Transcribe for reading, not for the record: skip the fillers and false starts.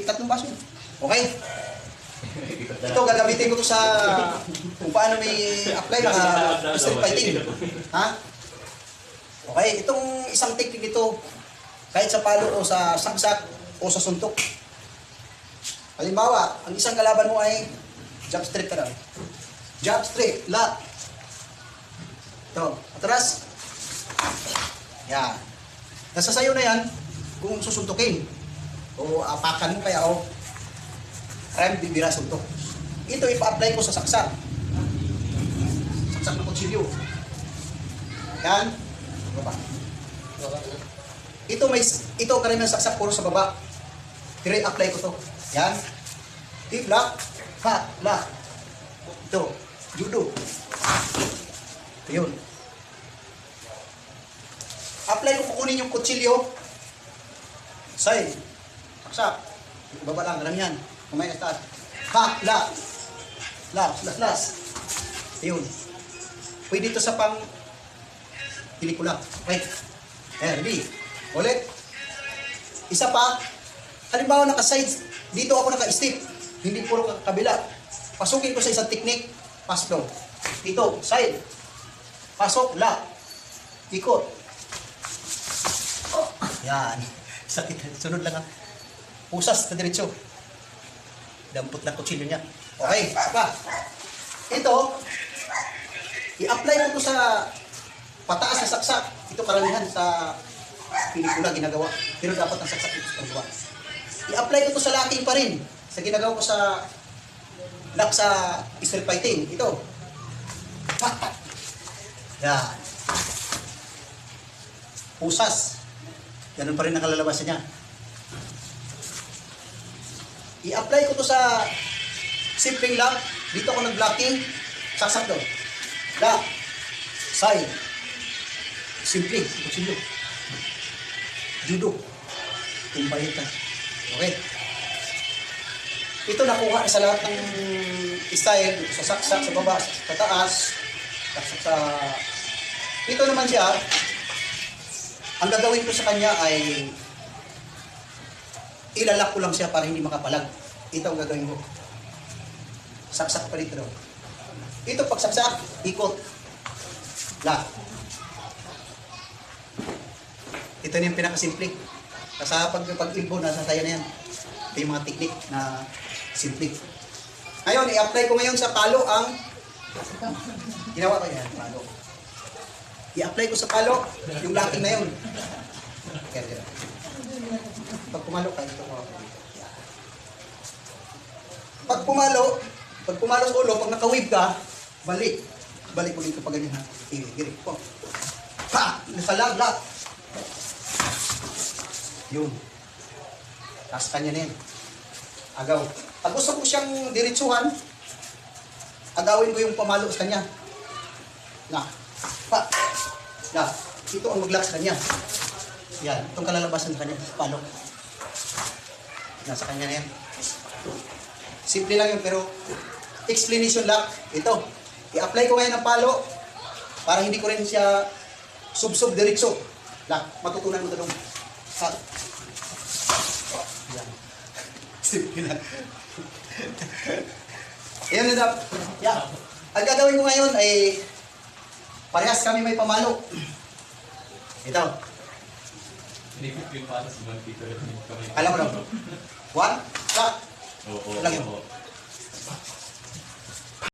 tatlong baso. Okay? Ito, gagamitin ko to sa kung paano may apply na strip fighting. Ha? Okay, itong isang technique nito, kahit sa palo o sa saksak o sa suntok. Halimbawa, ang isang kalaban mo ay jab straight ka lang. Jab straight, lock. Ito, atras. Yan. Nasa sayo na yan kung susuntukin. O apakan mo kaya o rem bibira suntok. Ito ipa-apply ko sa saksak. Saksak ng kutsilyo. Yan. Baba. Ito karamihan saksak puro sa baba. Pero i-apply ko to. Yan. Deep lock. Ha. Lock. Ito. Judo. Ito yun. Apply ko, kukunin yung kutsilyo. Side. Saksak. Baba lang. Karamihan. Kumaya na taas. Ha. Lock. Lock. Las. Yun. Pwede ito sa pang pelikula. Okay. Ready. Ulit. Isa pa. Halimbawa naka-sides. Dito ako naka-step. Hindi puro kabila. Pasukin ko sa isang technique. Pasok. Dito. Side. Pasok. Lock. Ikot. Oh. Yan. Sakit. Sunod lang ha. Pusas na diretso. Dampot na kutsilyo niya. Okay. Pa. Ito. I-apply ko to sa pataas na saksak. Ito karamihan sa pelikula ginagawa. Pero dapat ang saksak ito sa paggawa. I-apply ko to sa locking pa rin. Sa ginagawa ko sa lock sa pistol fighting. Ito. Yan. Pusas. Ganun pa rin ang kalalabasan niya. I-apply ko to sa simpleng lock. Dito ako nag-blocking. Saksak doon. Lock. Side. Simple. Kutsilyo. Judo. Tumbayit ka. Okay. Ito nakuha sa lahat ng style. Dito sa saksak, sa baba, sa taas. Saksak sa... Ito naman siya. Ang gagawin ko sa kanya ay ilalak ko lang siya para hindi makapalag. Ito ang gagawin ko. Saksak pa dito. Ito pagsaksak, ikot. Lock. Ito na yung pinakasimple. Kasi pag-ilbo, nasa tayo na yan. Ito yung mga teknik na simple. Ngayon, i-apply ko ngayon sa palo ang ginawa ko yan, palo. I-apply ko sa palo yung locking na yun. Kaya. Pag pumalo ka, ito ko. Pag pumalo sa ulo, pag naka-wave ka, balik. Balik ulit kapag ganyan ha. Girik po. Pa! Nakalag. Yun. Tapos kanya na yan. Agaw. Pag gusto ko siyang diretsuhan, agawin ko yung pamalo sa kanya. Na. Pa. Na. Ito ang mag-lock sa kanya. Yan. Itong kalalabasan sa kanya. Palo. Nasa kanya na yan. Simple lang yun, pero explanation lock. Ito. I-apply ko ngayon ng palo para hindi ko rin siya sub-sub diretso. Lock. Matutunan mo ito dong. Ha. Yan. Simple lang. Ayan na dap. Yeah. Ang gagawin ko ngayon ay parehas kami may pamalo. Ito. Alam mo na. One, lock. Lang yun.